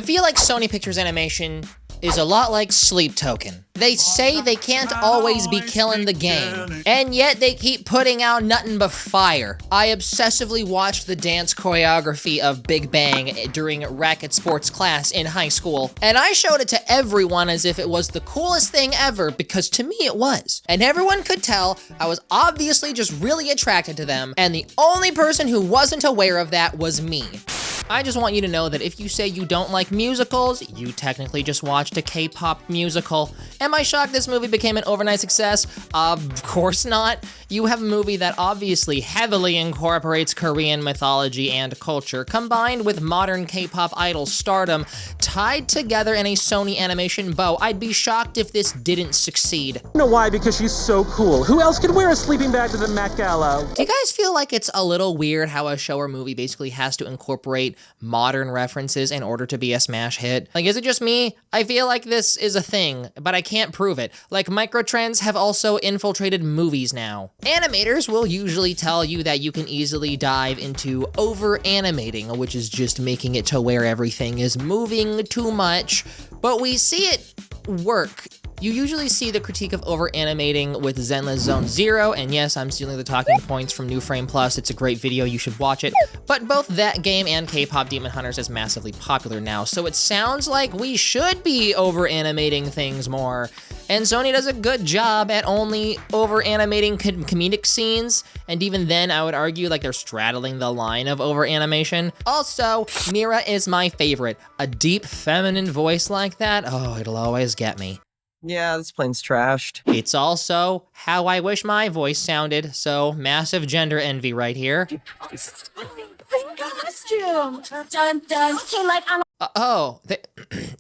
I feel like Sony Pictures Animation is a lot like Sleep Token. They say they can't always be killing the game, and yet they keep putting out nothing but fire. I obsessively watched the dance choreography of Big Bang during racket sports class in high school, and I showed it to everyone as if it was the coolest thing ever, because to me it was. And everyone could tell I was obviously just really attracted to them, and the only person who wasn't aware of that was me. I just want you to know that if you say you don't like musicals, you technically just watched a K-pop musical. Am I shocked this movie became an overnight success? Of course not. You have a movie that obviously heavily incorporates Korean mythology and culture, combined with modern K-pop idol stardom, tied together in a Sony animation bow. I'd be shocked if this didn't succeed. You know why? Because she's so cool. Who else could wear a sleeping bag to the Met Gala? Do you guys feel like it's a little weird how a show or movie basically has to incorporate modern references in order to be a smash hit? Like, is it just me? I feel like this is a thing, but I can't prove it. Like, microtrends have also infiltrated movies now. Animators will usually tell you that you can easily dive into over-animating, which is just making it to where everything is moving too much, but we see it work. You usually see the critique of over-animating with Zenless Zone Zero, and yes, I'm stealing the talking points from New Frame Plus. It's a great video, you should watch it. But both that game and K-pop Demon Hunters is massively popular now, so it sounds like we should be over-animating things more. And Sony does a good job at only over-animating comedic scenes, and even then, I would argue like they're straddling the line of over-animation. Also, Mira is my favorite. A deep feminine voice like that, oh, it'll always get me. Yeah, this plane's trashed. It's also how I wish my voice sounded, so massive gender envy right here. Costume. Dun, dun. Okay, like I'm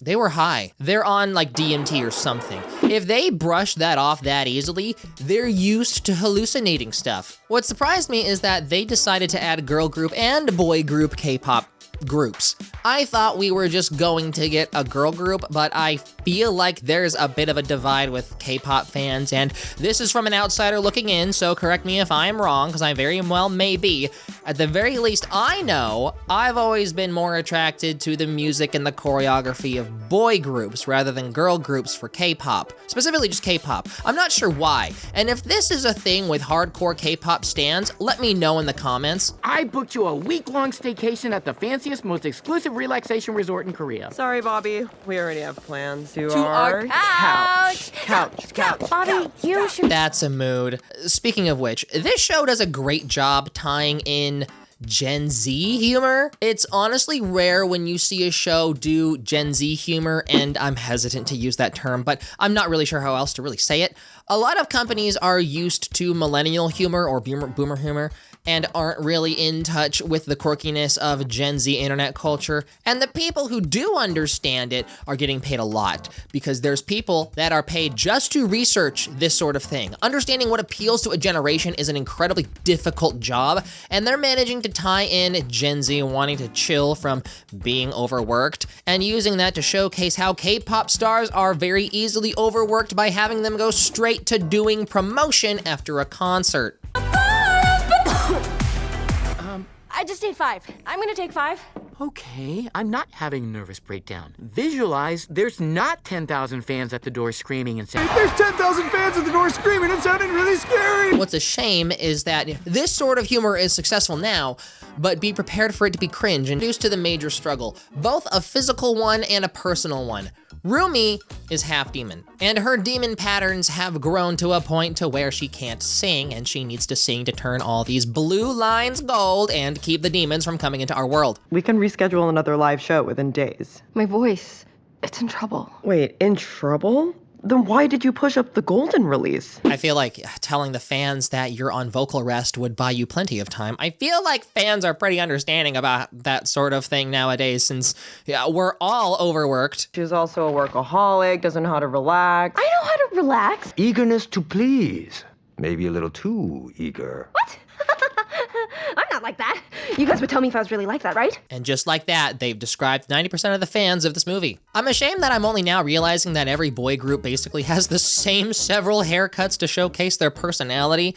They were high. They're on like DMT or something. If they brush that off that easily, they're used to hallucinating stuff. What surprised me is that they decided to add girl group and boy group K-pop groups. I thought we were just going to get a girl group, but I feel like there's a bit of a divide with K-pop fans, and this is from an outsider looking in, so correct me if I'm wrong, because I very well may be. At the very least, I know I've always been more attracted to the music and the choreography of boy groups rather than girl groups for K-pop. Specifically just K-pop. I'm not sure why, and if this is a thing with hardcore K-pop stans, let me know in the comments. I booked you a week-long staycation at the fanciest, most exclusive relaxation resort in Korea. Sorry, Bobby. We already have plans to our couch. Couch. Bobby, you should. That's a mood. Speaking of which, this show does a great job tying in Gen Z humor. It's honestly rare when you see a show do Gen Z humor, and I'm hesitant to use that term, but I'm not really sure how else to really say it. A lot of companies are used to millennial humor or boomer humor and aren't really in touch with the quirkiness of Gen Z internet culture, and the people who do understand it are getting paid a lot, because there's people that are paid just to research this sort of thing. Understanding what appeals to a generation is an incredibly difficult job, and they're managing to tie in Gen Z wanting to chill from being overworked, and using that to showcase how K-pop stars are very easily overworked by having them go straight to doing promotion after a concert. I just ate 5. I'm gonna take 5. Okay, I'm not having a nervous breakdown. Visualize there's not 10,000 fans at the door screaming and saying, There's 10,000 fans at the door screaming. It sounded really scary. What's a shame is that this sort of humor is successful now, but be prepared for it to be cringe and introduced to the major struggle, both a physical one and a personal one. Rumi is half demon, and her demon patterns have grown to a point to where she can't sing, and she needs to sing to turn all these blue lines gold and keep the demons from coming into our world. We can reschedule another live show within days. My voice, it's in trouble. Wait, in trouble? Then why did you push up the golden release? I feel like telling the fans that you're on vocal rest would buy you plenty of time. I feel like fans are pretty understanding about that sort of thing nowadays, since we're all overworked. She's also a workaholic, doesn't know how to relax. I know how to relax. Eagerness to please. Maybe a little too eager. What? I'm not like that. You guys would tell me if I was really like that, right? And just like that, they've described 90% of the fans of this movie. I'm ashamed that I'm only now realizing that every boy group basically has the same several haircuts to showcase their personality.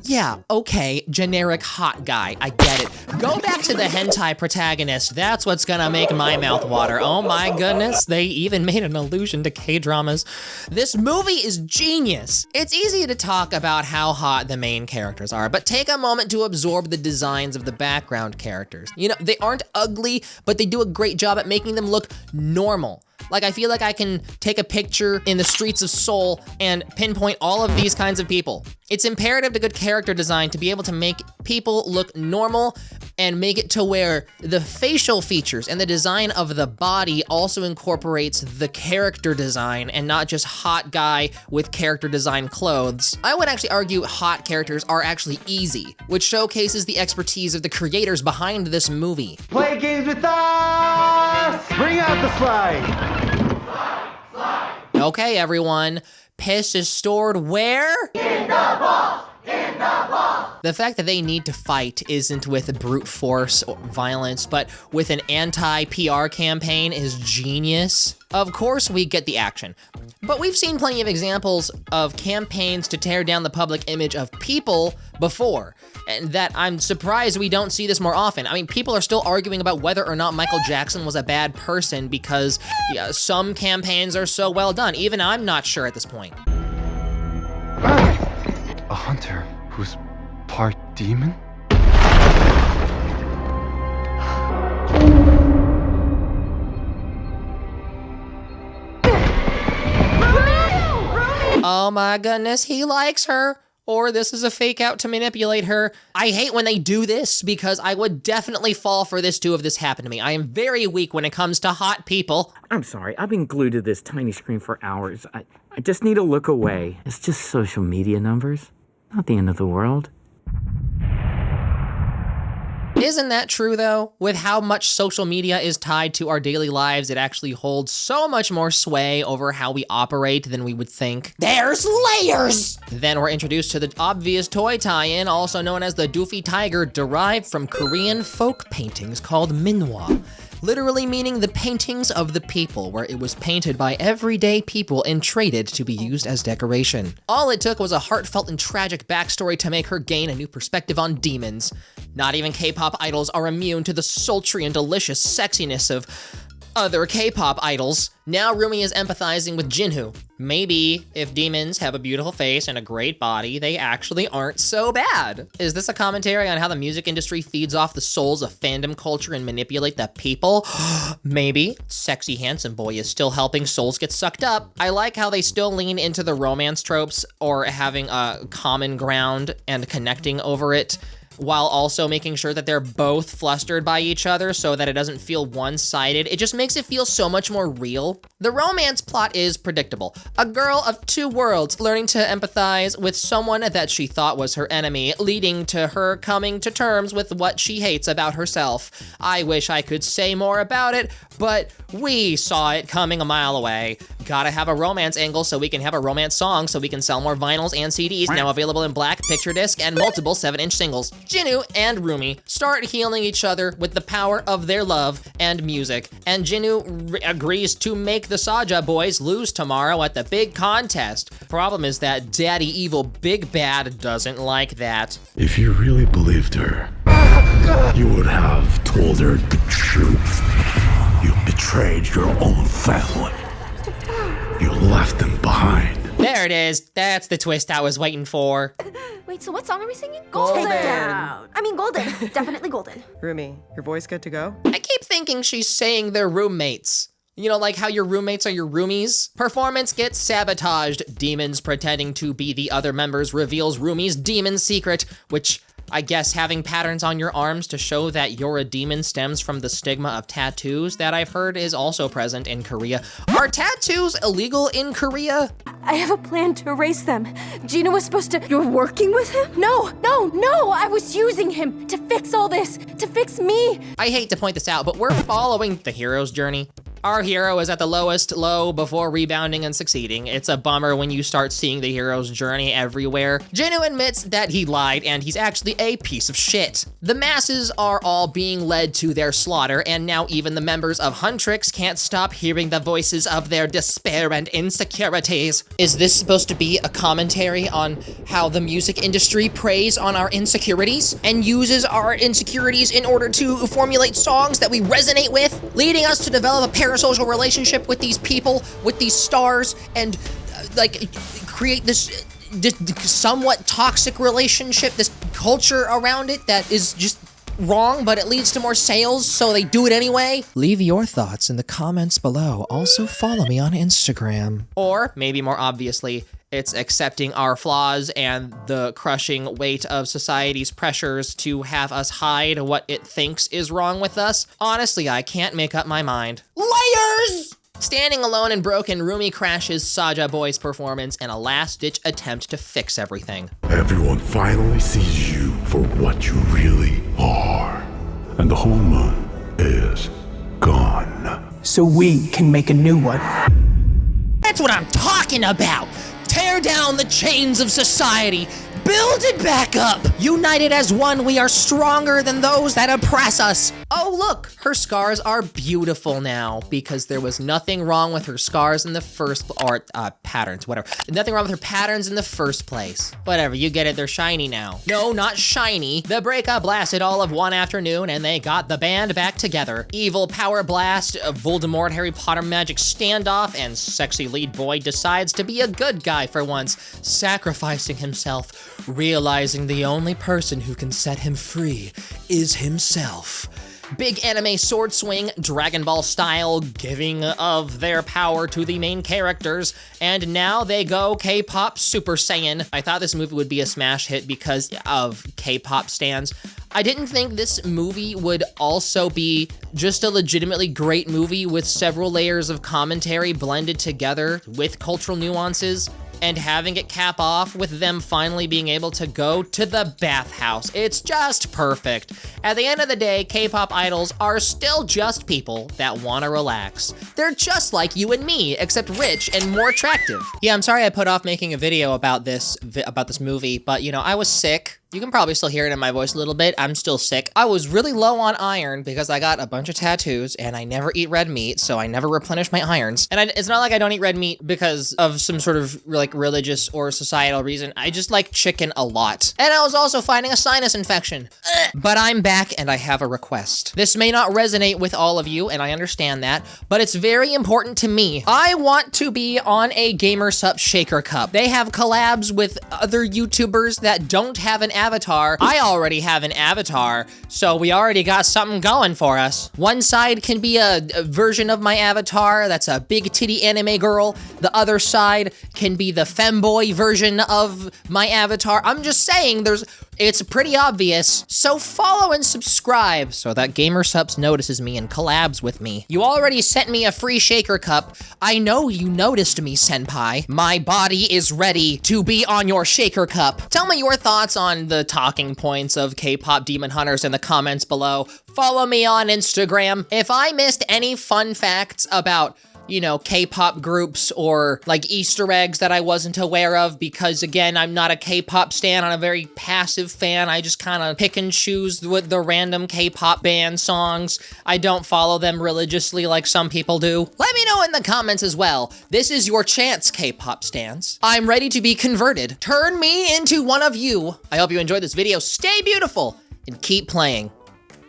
Yeah, okay, generic hot guy, I get it. Go back to the hentai protagonist, that's what's gonna make my mouth water. Oh my goodness, they even made an allusion to K-dramas. This movie is genius. It's easy to talk about how hot the main characters are, but take a moment to absorb the designs of the background characters. You know, they aren't ugly, but they do a great job at making them look normal. Like, I feel like I can take a picture in the streets of Seoul and pinpoint all of these kinds of people. It's imperative to good character design to be able to make people look normal and make it to where the facial features and the design of the body also incorporates the character design and not just hot guy with character design clothes. I would actually argue hot characters are actually easy, which showcases the expertise of the creators behind this movie. Play games with us! Bring out the slide! Okay, everyone, piss is stored where? In the balls! In the balls! The fact that they need to fight isn't with brute force or violence, but with an anti-PR campaign is genius. Of course, we get the action, but we've seen plenty of examples of campaigns to tear down the public image of people before, and that I'm surprised we don't see this more often. I mean, people are still arguing about whether or not Michael Jackson was a bad person because some campaigns are so well done. Even I'm not sure at this point. A hunter who's part demon? Oh my goodness, he likes her. Or this is a fake out to manipulate her. I hate when they do this because I would definitely fall for this too if this happened to me. I am very weak when it comes to hot people. I'm sorry, I've been glued to this tiny screen for hours. I just need to look away. It's just social media numbers. Not the end of the world. Isn't that true though? With how much social media is tied to our daily lives, it actually holds so much more sway over how we operate than we would think. There's layers! Then we're introduced to the obvious toy tie-in, also known as the Doofy Tiger, derived from Korean folk paintings called minhwa. Literally meaning the paintings of the people, where it was painted by everyday people and traded to be used as decoration. All it took was a heartfelt and tragic backstory to make her gain a new perspective on demons. Not even K-pop idols are immune to the sultry and delicious sexiness of other K-pop idols. Now Rumi is empathizing with Jin-woo. Maybe if demons have a beautiful face and a great body, they actually aren't so bad. Is this a commentary on how the music industry feeds off the souls of fandom culture and manipulate the people? Maybe. Sexy handsome boy is still helping souls get sucked up. I like how they still lean into the romance tropes or having a common ground and connecting over it, while also making sure that they're both flustered by each other so that it doesn't feel one-sided. It just makes it feel so much more real. The romance plot is predictable. A girl of two worlds learning to empathize with someone that she thought was her enemy, leading to her coming to terms with what she hates about herself. I wish I could say more about it, but we saw it coming a mile away. Gotta have a romance angle so we can have a romance song so we can sell more vinyls and CDs, now available in black, picture disc, and multiple 7-inch singles. Jin-woo and Rumi start healing each other with the power of their love and music, and Jin-woo agrees to make the Saja boys lose tomorrow at the big contest. Problem is that Daddy Evil Big Bad doesn't like that. If you really believed her, you would have told her the truth. You betrayed your own family. You left them behind. There it is. That's the twist I was waiting for. Wait, so what song are we singing? Golden. I mean, golden. Definitely golden. Rumi, your voice good to go? I keep thinking she's saying they're roommates. You know, like how your roommates are your roomies? Performance gets sabotaged. Demons pretending to be the other members reveals Rumi's demon secret, which I guess having patterns on your arms to show that you're a demon stems from the stigma of tattoos that I've heard is also present in Korea. Are tattoos illegal in Korea? I have a plan to erase them. Gina was supposed to... You're working with him? No! I was using him to fix all this, to fix me. I hate to point this out, but we're following the hero's journey. Our hero is at the lowest low before rebounding and succeeding. It's a bummer when you start seeing the hero's journey everywhere. Jin-woo admits that he lied and he's actually a piece of shit. The masses are all being led to their slaughter, and now even the members of Huntrix can't stop hearing the voices of their despair and insecurities. Is this supposed to be a commentary on how the music industry preys on our insecurities and uses our insecurities in order to formulate songs that we resonate with, leading us to develop a parasocial relationship with these people, with these stars, and like create this somewhat toxic relationship, this culture around it that is just wrong, but it leads to more sales, so they do it anyway? Leave your thoughts in the comments below. Also follow me on Instagram. Or, maybe more obviously, it's accepting our flaws and the crushing weight of society's pressures to have us hide what it thinks is wrong with us. Honestly, I can't make up my mind. Layers! Standing alone and broken, Rumi crashes Saja Boy's performance in a last-ditch attempt to fix everything. Everyone finally sees you for what you really are. And the whole moon is gone. So we can make a new one. That's what I'm talking about! Tear down the chains of society! Build it back up! United as one, we are stronger than those that oppress us! Oh look, her scars are beautiful now, because there was nothing wrong with her scars in the first, or patterns, whatever. Nothing wrong with her patterns in the first place. Whatever, you get it, they're shiny now. No, not shiny. The breakup lasted all of one afternoon, and they got the band back together. Evil power blast, Voldemort Harry Potter magic standoff, and sexy lead boy decides to be a good guy for once, sacrificing himself, realizing the only person who can set him free is himself. Big anime sword swing, Dragon Ball style, giving of their power to the main characters, and now they go K-pop Super Saiyan. I thought this movie would be a smash hit because of K-pop stans. I didn't think this movie would also be just a legitimately great movie with several layers of commentary blended together with cultural nuances, and having it cap off with them finally being able to go to the bathhouse. It's just perfect. At the end of the day, K-pop idols are still just people that want to relax. They're just like you and me, except rich and more attractive. Yeah, I'm sorry I put off making a video about this movie, but you know, I was sick. You can probably still hear it in my voice a little bit. I'm still sick. I was really low on iron because I got a bunch of tattoos and I never eat red meat, so I never replenish my irons. And it's not like I don't eat red meat because of some sort of like religious or societal reason. I just like chicken a lot. And I was also fighting a sinus infection. But I'm back and I have a request. This may not resonate with all of you, and I understand that, but it's very important to me. I want to be on a GamerSup Shaker Cup. They have collabs with other YouTubers that don't have an avatar. I already have an avatar, so we already got something going for us. One side can be a version of my avatar that's a big titty anime girl. The other side can be the femboy version of my avatar. I'm just saying, it's pretty obvious. So follow and subscribe so that GamerSups notices me and collabs with me. You already sent me a free shaker cup. I know you noticed me, senpai. My body is ready to be on your shaker cup. Tell me your thoughts on the talking points of K-pop Demon Hunters in the comments below. Follow me on Instagram. If I missed any fun facts about, you know, K-pop groups or like Easter eggs that I wasn't aware of, because again, I'm not a K-pop stan, I'm a very passive fan. I just kind of pick and choose with the random K-pop band songs. I don't follow them religiously like some people do. Let me know in the comments as well. This is your chance, K-pop stans. I'm ready to be converted. Turn me into one of you. I hope you enjoyed this video. Stay beautiful and keep playing.